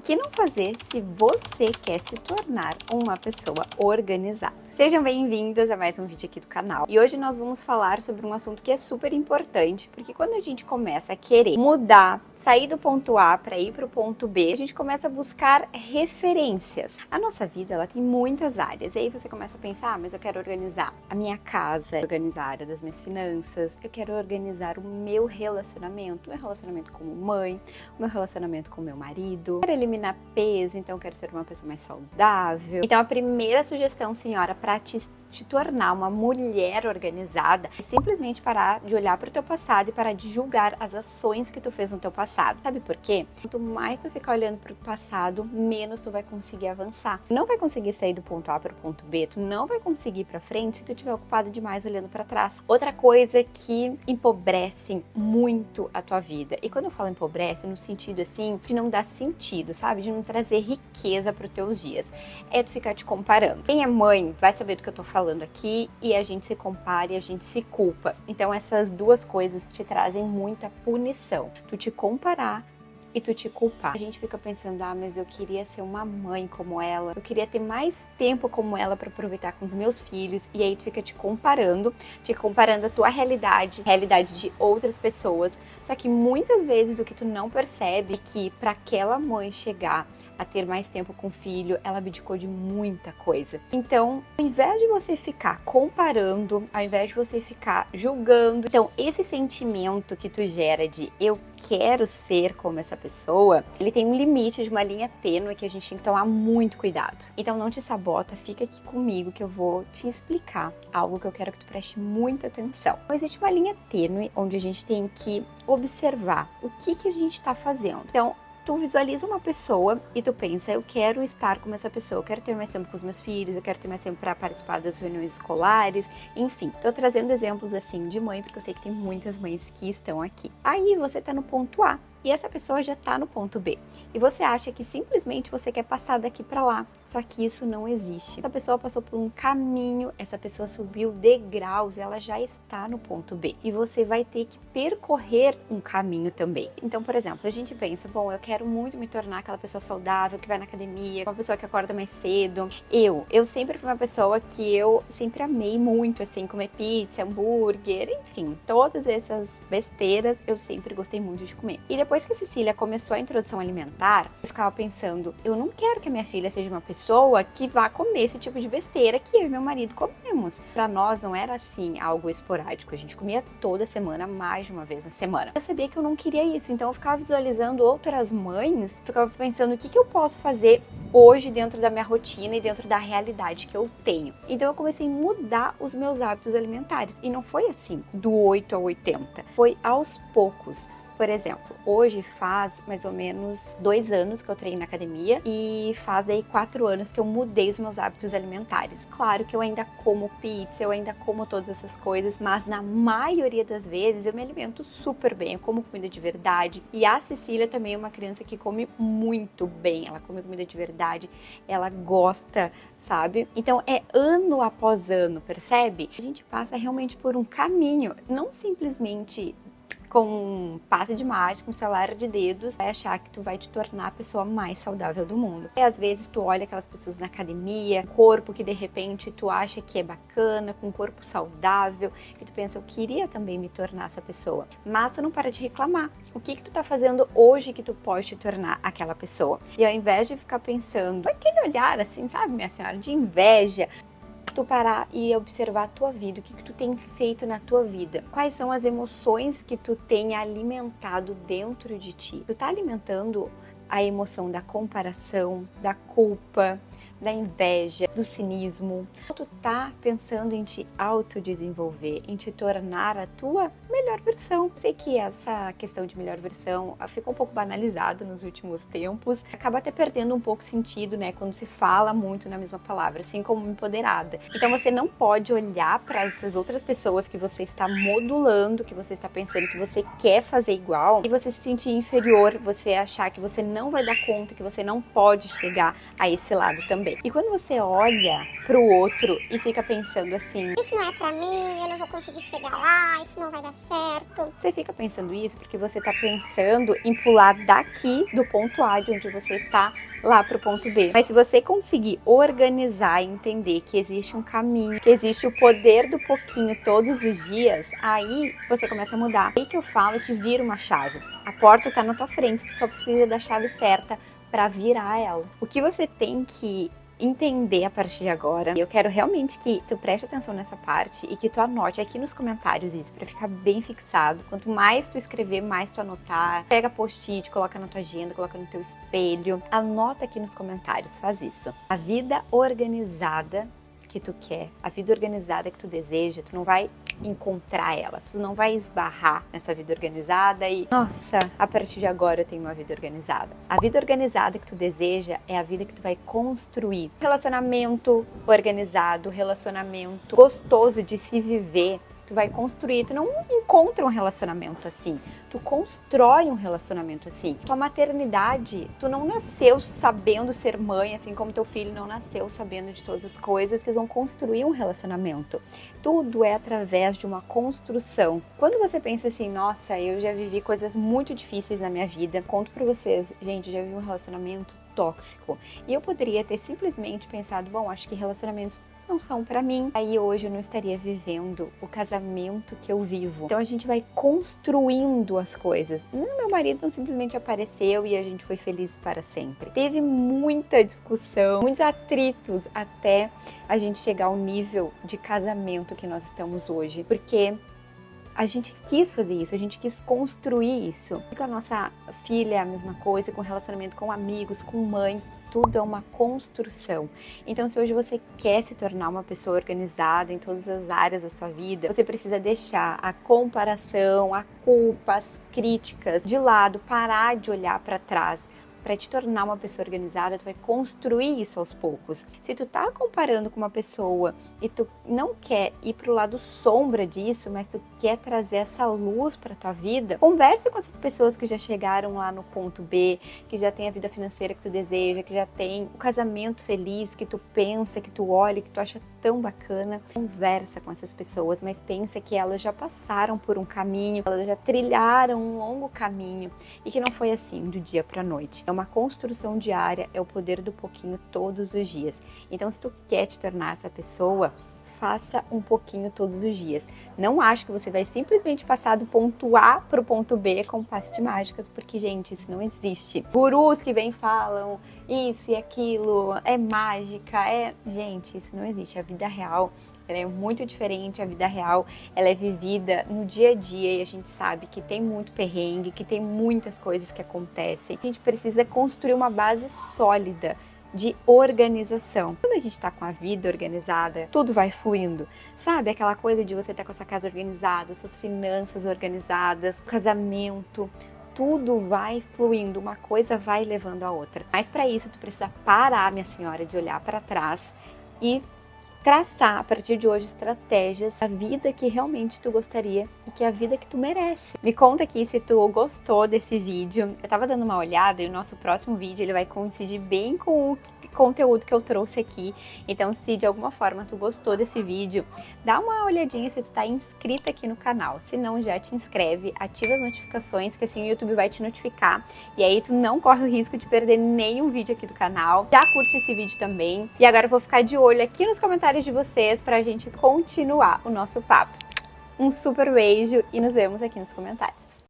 que não fazer se você quer se tornar uma pessoa organizada? Sejam bem-vindas a mais um vídeo aqui do canal. E hoje nós vamos falar sobre um assunto que é super importante, porque quando a gente começa a querer mudar, sair do ponto A para ir para o ponto B, a gente começa a buscar referências. A nossa vida, ela tem muitas áreas. E aí você começa a pensar, mas eu quero organizar a minha casa, organizar a área das minhas finanças, eu quero organizar o meu relacionamento como mãe, o meu relacionamento com o meu marido, eu quero eliminar peso, então eu quero ser uma pessoa mais saudável. Então a primeira sugestão, senhora, para te tornar uma mulher organizada é simplesmente parar de olhar para o teu passado e parar de julgar as ações que tu fez no teu passado. Sabe por quê? Quanto mais tu ficar olhando para o passado, menos tu vai conseguir avançar. Tu não vai conseguir sair do ponto A para o ponto B, tu não vai conseguir ir para frente se tu estiver ocupado demais olhando para trás. Outra coisa que empobrece muito a tua vida, e quando eu falo empobrece, no sentido assim, de não dar sentido, sabe? De não trazer riqueza para os teus dias, é tu ficar te comparando. Quem é mãe vai saber do que eu tô falando aqui, e a gente se compara e a gente se culpa. Então essas duas coisas te trazem muita punição. Tu te comparar e tu te culpar. A gente fica pensando, mas eu queria ser uma mãe como ela, eu queria ter mais tempo como ela para aproveitar com os meus filhos, e aí tu fica comparando a tua realidade de outras pessoas. Só que muitas vezes o que tu não percebe é que para aquela mãe chegar a ter mais tempo com o filho, ela abdicou de muita coisa. Então, ao invés de você ficar comparando, ao invés de você ficar julgando, então esse sentimento que tu gera de eu quero ser como essa pessoa, ele tem um limite de uma linha tênue que a gente tem que tomar muito cuidado. Então não te sabota, fica aqui comigo que eu vou te explicar algo que eu quero que tu preste muita atenção. Então, existe uma linha tênue onde a gente tem que observar o que a gente está fazendo. Então, tu visualiza uma pessoa e tu pensa, eu quero estar como essa pessoa, eu quero ter mais tempo com os meus filhos, eu quero ter mais tempo para participar das reuniões escolares, enfim. Tô trazendo exemplos assim de mãe, porque eu sei que tem muitas mães que estão aqui. Aí você tá no ponto A e essa pessoa já tá no ponto B. E você acha que simplesmente você quer passar daqui para lá, só que isso não existe. Essa pessoa passou por um caminho, essa pessoa subiu degraus, ela já está no ponto B. E você vai ter que percorrer um caminho também. Então, por exemplo, a gente pensa, bom, eu quero muito me tornar aquela pessoa saudável, que vai na academia, uma pessoa que acorda mais cedo. Eu sempre fui uma pessoa que eu sempre amei muito, assim, comer pizza, hambúrguer, enfim, todas essas besteiras eu sempre gostei muito de comer. E depois que a Cecília começou a introdução alimentar, eu ficava pensando, eu não quero que a minha filha seja uma pessoa que vá comer esse tipo de besteira que eu e meu marido comemos. Pra nós não era assim algo esporádico, a gente comia toda semana, mais de uma vez na semana. Eu sabia que eu não queria isso, então eu ficava visualizando outras mães, ficava pensando o que eu posso fazer hoje dentro da minha rotina e dentro da realidade que eu tenho. Então eu comecei a mudar os meus hábitos alimentares, e não foi assim, do 8 ao 80, foi aos poucos. Por exemplo, hoje faz mais ou menos 2 anos que eu treino na academia e faz aí 4 anos que eu mudei os meus hábitos alimentares. Claro que eu ainda como pizza, eu ainda como todas essas coisas, mas na maioria das vezes eu me alimento super bem, eu como comida de verdade. E a Cecília também é uma criança que come muito bem, ela come comida de verdade, ela gosta, sabe? Então é ano após ano, percebe? A gente passa realmente por um caminho, não simplesmente com um passe de mágica, um estalar de dedos, vai achar que tu vai te tornar a pessoa mais saudável do mundo. E às vezes tu olha aquelas pessoas na academia, corpo que de repente tu acha que é bacana, com um corpo saudável, e tu pensa, eu queria também me tornar essa pessoa. Mas tu não para de reclamar. O que tu tá fazendo hoje que tu pode te tornar aquela pessoa? E ao invés de ficar pensando, aquele olhar assim, sabe, minha senhora, de inveja, tu parar e observar a tua vida, o que tu tem feito na tua vida, quais são as emoções que tu tem alimentado dentro de ti. Tu tá alimentando a emoção da comparação, da culpa, da inveja, do cinismo. Tu tá pensando em te autodesenvolver, em te tornar a tua melhor versão. Sei que essa questão de melhor versão ficou um pouco banalizada nos últimos tempos, acaba até perdendo um pouco sentido, né, quando se fala muito na mesma palavra, assim como empoderada. Então você não pode olhar para essas outras pessoas que você está modulando, que você está pensando que você quer fazer igual, e você se sentir inferior, você achar que você não vai dar conta, que você não pode chegar a esse lado também. bem. E quando você olha pro outro e fica pensando assim, isso não é pra mim, eu não vou conseguir chegar lá, isso não vai dar certo. Você fica pensando isso porque você tá pensando em pular daqui do ponto A, de onde você está, lá pro ponto B. Mas se você conseguir organizar e entender que existe um caminho, que existe o poder do pouquinho todos os dias, aí você começa a mudar. Aí que eu falo que vira uma chave. A porta tá na tua frente, tu só precisa da chave certa para virar ela. O que você tem que entender a partir de agora, eu quero realmente que tu preste atenção nessa parte e que tu anote aqui nos comentários isso, para ficar bem fixado. Quanto mais tu escrever, mais tu anotar. Pega post-it, coloca na tua agenda, coloca no teu espelho. Anota aqui nos comentários, faz isso. A vida organizada que tu quer, a vida organizada que tu deseja, tu não vai encontrar ela, tu não vai esbarrar nessa vida organizada e, nossa, a partir de agora eu tenho uma vida organizada. A vida organizada que tu deseja é a vida que tu vai construir. Relacionamento organizado, relacionamento gostoso de se viver, tu vai construir. Tu não encontra um relacionamento assim, tu constrói um relacionamento assim. Tua maternidade, tu não nasceu sabendo ser mãe, assim como teu filho não nasceu sabendo de todas as coisas, que eles vão construir um relacionamento. Tudo é através de uma construção. Quando você pensa assim, nossa, eu já vivi coisas muito difíceis na minha vida, conto pra vocês, gente, eu já vivi um relacionamento tóxico. E eu poderia ter simplesmente pensado, bom, acho que relacionamentos não são pra mim. Aí hoje eu não estaria vivendo o casamento que eu vivo. Então a gente vai construindo as coisas. Meu marido não simplesmente apareceu e a gente foi feliz para sempre. Teve muita discussão, muitos atritos até a gente chegar ao nível de casamento que nós estamos hoje. Porque a gente quis fazer isso, a gente quis construir isso. E com a nossa filha é a mesma coisa, com relacionamento com amigos, com mãe. Tudo é uma construção. Então, se hoje você quer se tornar uma pessoa organizada em todas as áreas da sua vida, você precisa deixar a comparação, a culpa, as críticas de lado, parar de olhar para trás. Para te tornar uma pessoa organizada, tu vai construir isso aos poucos. Se tu tá comparando com uma pessoa e tu não quer ir pro lado sombra disso, mas tu quer trazer essa luz para tua vida, converse com essas pessoas que já chegaram lá no ponto B, que já tem a vida financeira que tu deseja, que já tem o casamento feliz que tu pensa, que tu olha, que tu acha tão bacana. Conversa com essas pessoas, mas pensa que elas já passaram por um caminho, elas já trilharam um longo caminho e que não foi assim do dia para a noite. É uma construção diária, é o poder do pouquinho todos os dias. Então, se tu quer te tornar essa pessoa, faça um pouquinho todos os dias. Não acho que você vai simplesmente passar do ponto A para o ponto B com um passe de mágicas, porque, gente, isso não existe. Gurus que vêm e falam isso e aquilo, é mágica, Gente, isso não existe. A vida real, ela é muito diferente. A vida real, ela é vivida no dia a dia e a gente sabe que tem muito perrengue, que tem muitas coisas que acontecem. A gente precisa construir uma base sólida de organização. Quando a gente tá com a vida organizada, tudo vai fluindo. Sabe aquela coisa de você estar com a sua casa organizada, suas finanças organizadas, casamento, tudo vai fluindo, uma coisa vai levando a outra. Mas para isso tu precisa parar, minha senhora, de olhar para trás e traçar a partir de hoje estratégias da vida que realmente tu gostaria e que é a vida que tu merece. Me conta aqui se tu gostou desse vídeo. Eu tava dando uma olhada e o nosso próximo vídeo ele vai coincidir bem com o conteúdo que eu trouxe aqui. Então, se de alguma forma tu gostou desse vídeo, dá uma olhadinha se tu tá inscrita aqui no canal. Se não, já te inscreve, ativa as notificações, que assim o YouTube vai te notificar. E aí tu não corre o risco de perder nenhum vídeo aqui do canal. Já curte esse vídeo também. E agora eu vou ficar de olho aqui nos comentários de vocês pra gente continuar o nosso papo. Um super beijo e nos vemos aqui nos comentários.